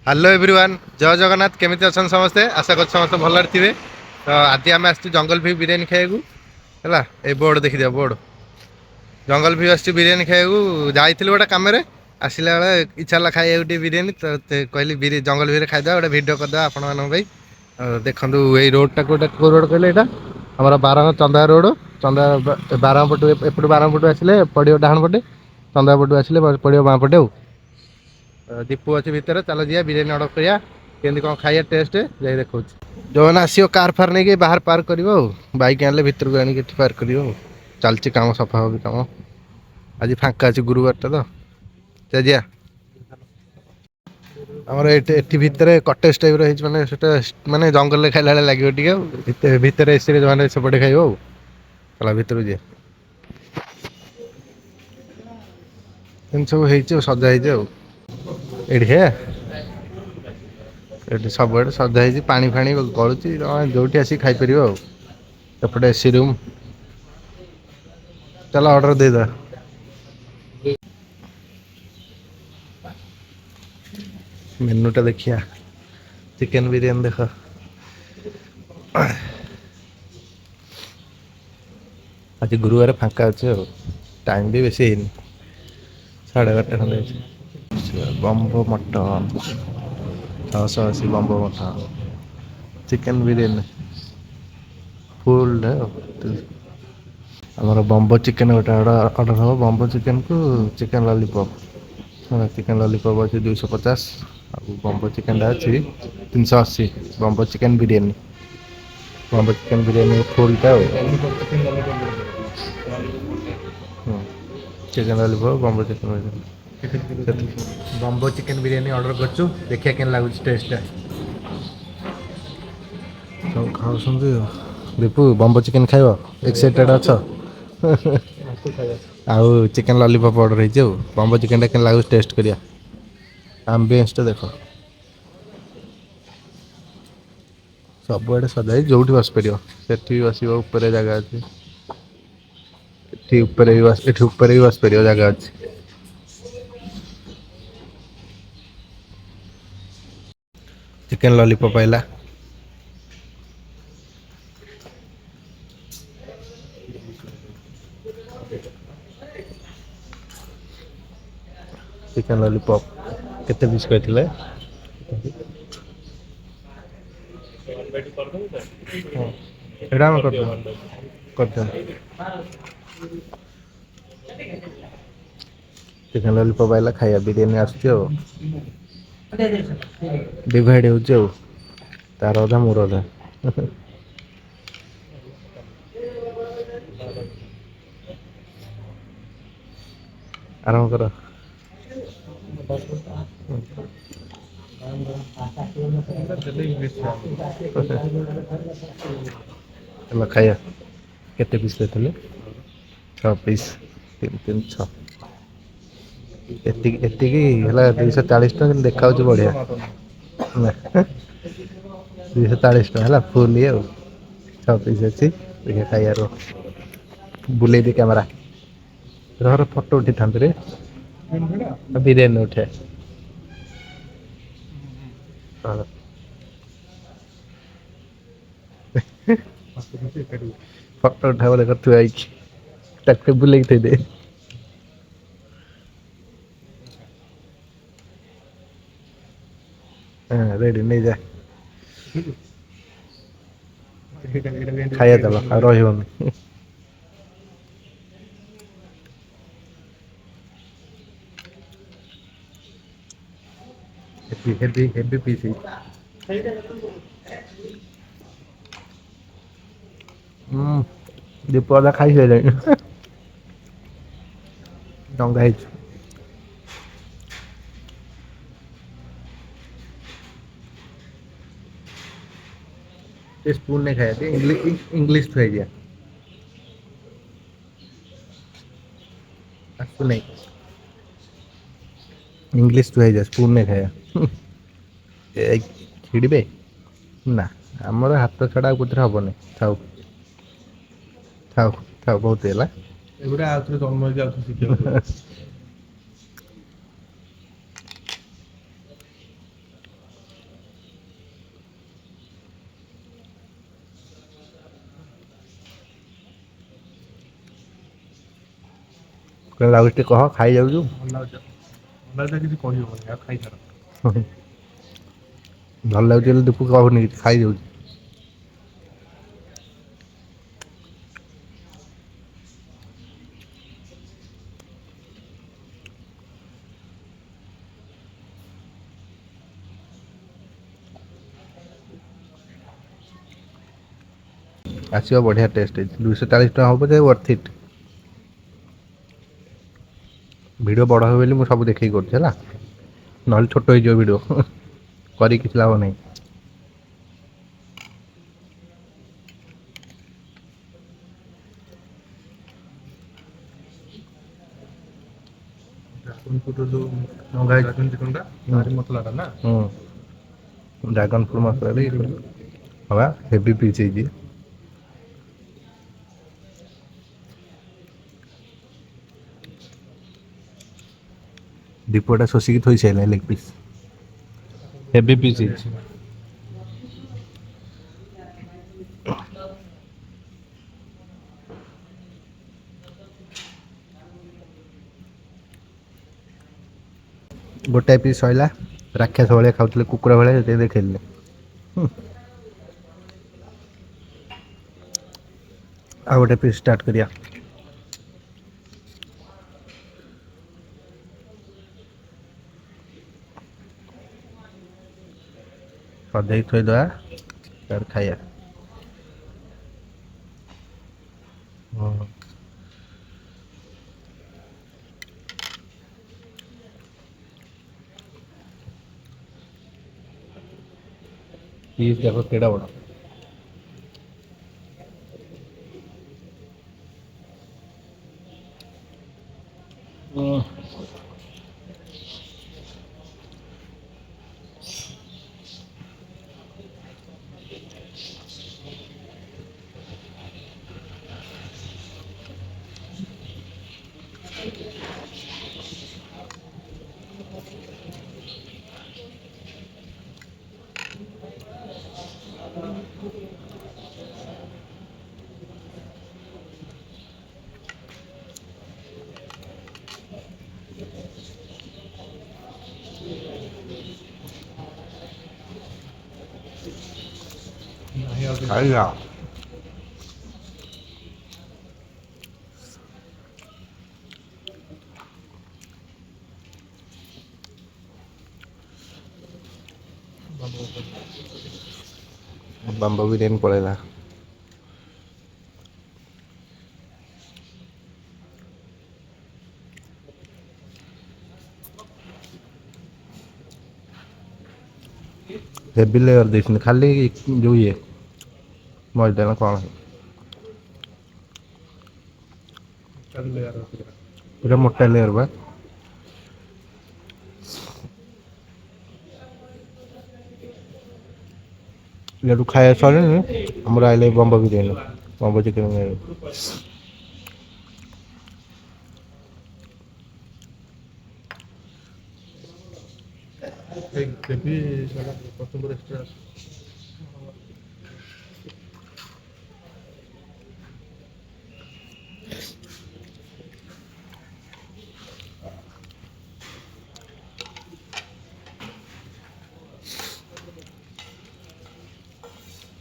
Hello everyone जय जगन्नाथ केमिति अछन समस्ते आशा कर समस्ते भलरे थिबे। तो आज आम आसु जंगल भी बिरियानी खाइबू है ए बोर्ड देखि दिया बोर्ड जंगल भी आसु बिरियानी खाइबू जाइथिलु गोटे काम रे आसिला बेले इच्छा ला खाइबू टी बिरियानी तो कहली जंगल भी खाइदा गोटे वीडियो करदा आपण मानन भाई देखंतु ए रोड टा को रोड कहले एटा हमर 12 चंदा रोड चंदा 12 पटु एपटु 12 पटु आसिले पडियो डाहण पटे चंदा पटु आसिले पडियो बां पटे दीपू अच्छी भितर चल जा बिरियानी अर्डर करिया केमती कौन खाइया टेस्ट जाई देखो जो मैंने आसो कार फार नहीं बाहर पार्क कर बैक आने भितर को आनिक पार्क कर चलती कम सफा हो कम आज फाँका अच्छे गुरुवार टा तो जा आमर ये भितर कटेज टाइप रही माने जंगल खाइला लगे टे भितर एसी मैंने सेपटे खाइब चला भितर जी सब सजा ये सब सजा पानी फाणी गलुची जो आसिक खाईपर एपटे एसी रूम चल ऑर्डर दे दा मेनूटा देखिया चिकेन बिरियानी देख आज गुरुवार फाँका अच्छे टाइम भी बेसी 11:30 खंडे bamboo mutton 680 bamboo mutton chicken biryani full आमर बम्बो चिकेन गोटे ऑर्डर हम बम्बो चिकेन को चिकेन लॉलीपॉप चिकेन लॉलीपॉप अच्छे 250 बम्बो चिकेन अच्छी 380 बम्बो चिकेन बिरियानी फुलटा chicken lollipop bamboo chicken biryani order कर देखिए केन लगुच टेस्ट सब खाऊ दीपू बम्बो चिकेन खाइब एक्साइटेड अच्छा आउ चिकेन लॉलीपॉप ऑर्डर हो बम्बो चिकेन टा लगुच टेस्ट करिया आम्बियंस टा देख सबुआड़े सजाई जो बस पार से बस जगह अच्छे भी बस पार जगह अच्छे चिकेन लॉलीपॉप आइला चिकेन लॉलीपॉप केते पीस कहते चिकेन लॉलीपॉप आइला खाया बिरियानी आसुची डिवाइड हो तार अधा मोर अधा आराम कर खाया केते पीस देते 6 पीस 3 3 6 एति 240 टका देखा बढ़िया 240 टका है फुल ये 6 पीस अच्छी देखिए खाइबार बुले दे कैमरा रह फोटो उठी था बिरियानी उठे फोटो उठा देख थुआई बुले थे दे रेडी नहीं जा खाया चलो रही हेवी पीस दीप खाई सारे डंगा स्पून नहीं खाया थे इंग्लिश थुआई दिया नहीं इंग्लिश थुआई दिया स्पून नहीं खाया छिड़बे ना आमर हाथ छड़ा कुछ हेनी थाऊ थाऊ थाऊ बहुत है जन्म କେମିତି ଲାଗୁଛି ଟିକେ କହ, ଖାଇଯାଉଛୁ। ଭଲ ଲାଗୁଛି ଭଲ ଲାଗୁଛି କିଛି କହିହବନି ଆଉ ଖାଇସାର। ଭଲ ଲାଗୁଛି ବୋଲି ଦୀପୁ କହୁନି କିଛି, ଖାଇଯାଉଛି। ଆସିବ ବଢ଼ିଆ ଟେଷ୍ଟ ହେଇଛି, 240 ଟଙ୍କା ହବ ଯେ ୱର୍ଥ ଇଟ୍। ଭିଡ଼ିଓ ବଡ଼ ହେବ ବୋଲି ମୁଁ ସବୁ ଦେଖିକି କରୁଛି ହେଲା, ନହେଲେ ଛୋଟ ହେଇଯିବ ଭିଡ଼ିଓ। କରିକି କିଛି ଲାଭ ନାହିଁ। ଡ୍ରାଗନ ଫ୍ରୁଟ୍ ଯୋଉ ଡ୍ରାଗନ ଚିକେନଟା ଭାରି ମସଲାଟା ନା। ଡ୍ରାଗନ ଫ୍ରୁଟ୍ ମସଲା ଦେଇ ହଁ ବା ହେଭି ପିସ୍ ହେଇଛି। ଦୀପୁଟା ଶୋଷିକି ଥୋଇ ସାରିଲାଣି ଲେଗ୍ ପିସ୍, ହେଭି ପିସ୍ ହେଇଛି। ଗୋଟାଏ ପିସ୍ ସଇଲା, ରାକ୍ଷସ ଭଳିଆ ଖାଉଥିଲେ କୁକୁର ଭଳିଆ, ସେଥିପାଇଁ ଦେଖେଇଲେ। ଆଉ ଗୋଟେ ପିସ୍ ଷ୍ଟାର୍ଟ କରିବା। ସଜେଇକି ଥୋଇଦବା, ତାପରେ ଖାଇବା। ହଁ। ପିସ୍ ଦେଖ କେଡା ବଡ଼। ନାହିଁ ଆଉ ଟିକେ ଖାଇବା। ବମ୍ବ ବିରିୟାନୀ ପଳେଇଲା। ହେଭି ଲେୟର ଦେଇଛନ୍ତି, ଖାଲି ଯୋଉ ଇଏ ମଇଦା ନା କଣ? ପୁରା ମୋଟା ଲେୟର ବା। ଇଆଡ଼ୁ ଖାଇବା ସରିଲାଣି, ଆମର ଆଇଲେ bomb biryani, bomb chicken biryani. ଦେବି କଚୁମ୍ବର ଏକ୍ସଟ୍ରା।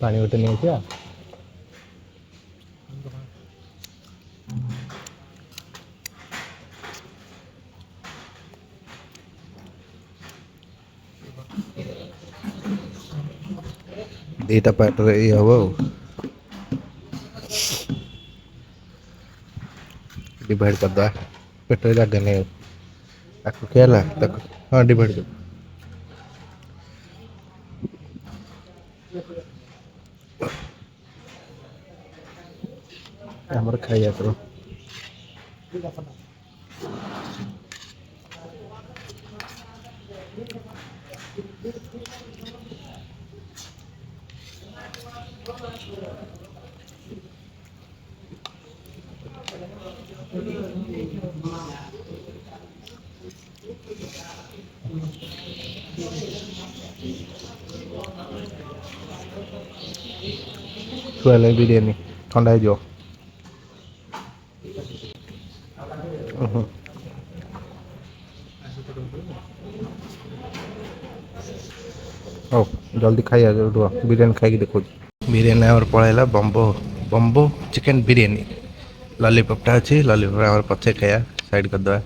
ପାଣି ଗୋଟେ ନେଇଯିବା। ଦିଟା ପାର୍ଟରେ ଇଏ ହବ ଆଉ। ଡିଭାଇଡ୍ କରିଦବା, ପେଟରେ ଜାଗା ନାହିଁ ଆଉ। ତାକୁ ଖିଆ ହେଲା, ତାକୁ ହଁ ଡିଭାଇଡ୍ କର। ଆମର ଖାଇବା କର। ଥୁଆ ହେଲା ବିରିୟାନୀ, ଥଣ୍ଡା ହେଇଯିବ। ହଉ ଜଲ୍ଦି ଖାଇବା ରୁହ ବିରିୟାନୀ ଖାଇକି ଦେଖାଉଛି। ବିରିୟାନୀ ଆମର ପଳେଇଲା ବମ୍ବୋ ବମ୍ବୋ ଚିକେନ୍ ବିରିୟାନୀ। ଲଲିପପ୍ଟା ଅଛି ଲଲିପପ୍ ଆମର ପଛେ ଖାଇବା ସାଇଡ଼୍ କରିଦେବା।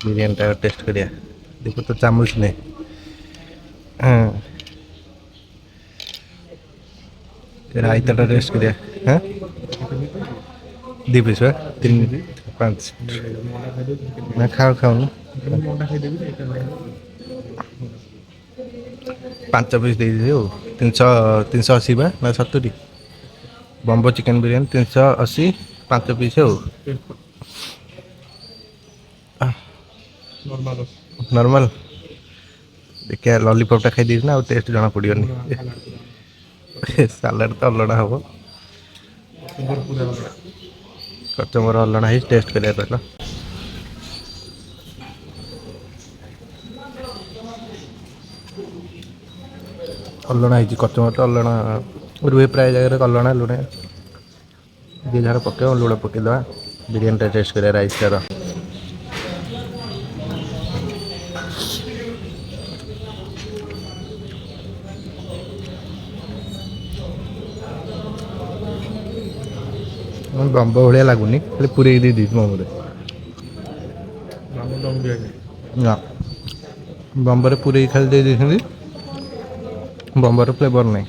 ବିରିୟାନୀଟା ଟେଷ୍ଟ କରିବା। ଦେଖୁ ତ ଚାମଚ ନେ ହଁ ରାଇତାଟା ଟେଷ୍ଟ କରିବା। ହଁ 2 ପିସ୍ ବା 3 5 ନା ଖାଉନୁ 5 ପିସ୍ ଦେଇଦେବି ଆଉ 380 ବା ନା 70। ବମ୍ବୋ ଚିକେନ୍ ବିରିୟାନୀ 380 5 ପିସ୍ ଆଉ ନର୍ମାଲ। ଦେଖିବା ଲଲିପପ୍ଟା ଖାଇଦେଇଛି ନା ଆଉ ଟେଷ୍ଟ ଜଣା ପଡ଼ିବନି। ସାଲାଡ଼ ତ ଅଲଣା ହବ। କଚମ୍ବର ଅଲଣା ହେଇଛି ଟେଷ୍ଟ କରିବା କହିଲ। ଅଲଣା ହେଇଛି କଚମ୍ବରଟା ଅଲଣା ରୁହେ ପ୍ରାୟ ଜାଗାରେ ଅଲଣା ଲୁଣିଆ। ଯିଏ ଯାହାର ପକେଇବ ଲୁଣ ପକେଇଦେବା। ବିରିୟାନୀଟା ଟେଷ୍ଟ କରିବା ରାଇସ୍ଟାର। ବମ୍ବ ଭଳିଆ ଲାଗୁନି ଖାଲି ପୁରେଇ ଦେଇଛି ମୋମୋରେ। ନା ବମ୍ବରେ ପୁରେଇ ଖାଲି ଦେଇ ଦେଇଛନ୍ତି। ବମ୍ବର ଫ୍ଲେଭର ନାହିଁ।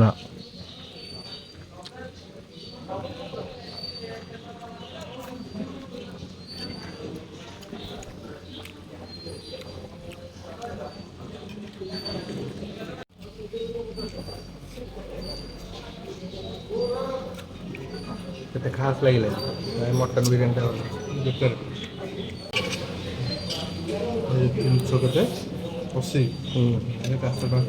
ନା କେତେ ଖାସ୍ ଲାଗିଲା ମଟନ୍ ବିରିୟାନୀଟା ବେକାର। 300 କେତେ 80 500 ଟଙ୍କା।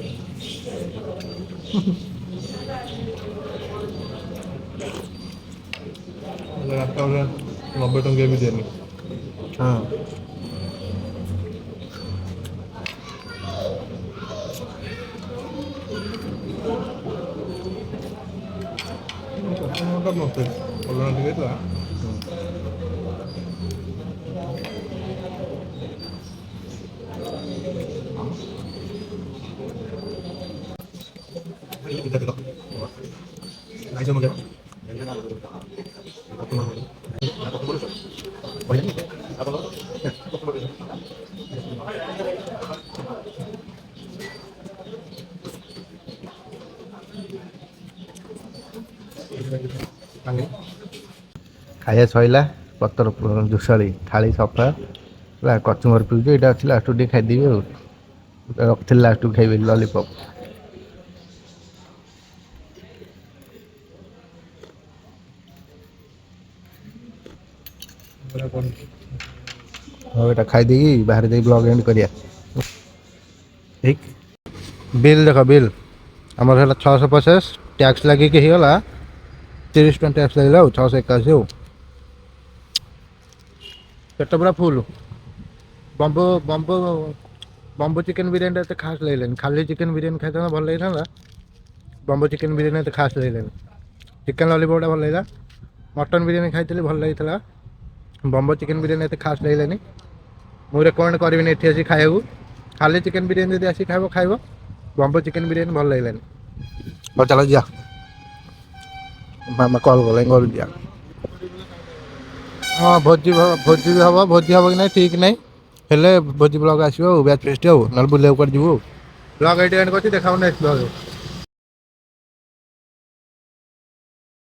ଆଠଟା ବେଳେ 90 ଟଙ୍କିଆ ବିରିୟାନୀ। ହଁ ମତେ ଅଲଣା ଟିକେ ହେଇଥିଲା। ଖାଇବା ସଇଲା ପତ୍ର ଜୋଶାଳି ଥାଳି ସଫା ହେଲା। କଚୁମର ପିଉଛୁ ଏଇଟା ଅଛି ଲାଷ୍ଟକୁ ଟିକେ ଖାଇଦେବି ଆଉ ରଖିଥିଲି ଲାଷ୍ଟକୁ ଖାଇବି ଲଲିପପ୍। ହଉ ଏଇଟା ଖାଇଦେଇକି ବାହାରେ ଯାଇ ବ୍ଲଗ୍ ଏଣ୍ଡ କରିବା। ଠିକ ବିଲ୍ ଦେଖ ବିଲ୍ ଆମର ହେଲା 650 ଟ୍ୟାକ୍ସ ଲାଗିକି ହେଇଗଲା 30 ଟଙ୍କା ଟ୍ୟାକ୍ସ ଲାଗିଲା ଆଉ 681 ଆଉ ପେଟ ପୁରା ଫୁଲ। ବମ୍ବୋ ବମ୍ବୋ ବମ୍ବୋ ଚିକେନ୍ ବିରିୟାନୀଟା ଏତେ ଖାସ୍ ଲାଗିଲାନି। ଖାଲି ଚିକେନ୍ ବିରିୟାନୀ ଖାଇଥାନ୍ତା ଭଲ ଲାଗିଥାନ୍ତା। ବମ୍ବୋ ଚିକେନ୍ ବିରିୟାନୀ ଏତେ ଖାସ୍ ଲାଗିଲାନି। ଚିକେନ୍ ଲଲିପପ୍ଟା ଭଲ ଲାଗିଲା। ମଟନ୍ ବିରିୟାନୀ ଖାଇଥିଲି ଭଲ ଲାଗିଥିଲା। ବମ୍ବୋ ଚିକେନ୍ ବିରିୟାନୀ ଏତେ ଖାସ୍ ଲାଗିଲାନି। ମୁଁ ରେକମେଣ୍ଡ କରିବିନି ଏଠି ଆସି ଖାଇବାକୁ। ଖାଲି ଚିକେନ୍ ବିରିୟାନୀ ଯଦି ଆସି ଖାଇବ ଖାଇବ। ବମ୍ବୋ ଚିକେନ୍ ବିରିୟାନୀ ଭଲ ଲାଗିଲାନି। ହଉ ଚାଲ ଯିବା। ମାମା କଲ୍ କଲାଣି ଘରକୁ ଯିବା। ହଁ ଭୋଜି ବି ହବ। ଭୋଜି ହବ କି ନାହିଁ ଠିକ୍ ନାହିଁ। ହେଲେ ଭୋଜି ବ୍ଲଗ ଆସିବ ଆଉ ବ୍ୟାଚ୍ ଫିଷ୍ଟ ଆଉ ନହେଲେ ବୁଲିବାକୁ କୁଆଡ଼େ ଯିବୁ ଆଉ। ବ୍ଲଗ ଏଇଠି ଏଣ୍ଡ କରୁଛି। ଦେଖା ହବ ନେକ୍ସଟ ବ୍ଲଗରେ।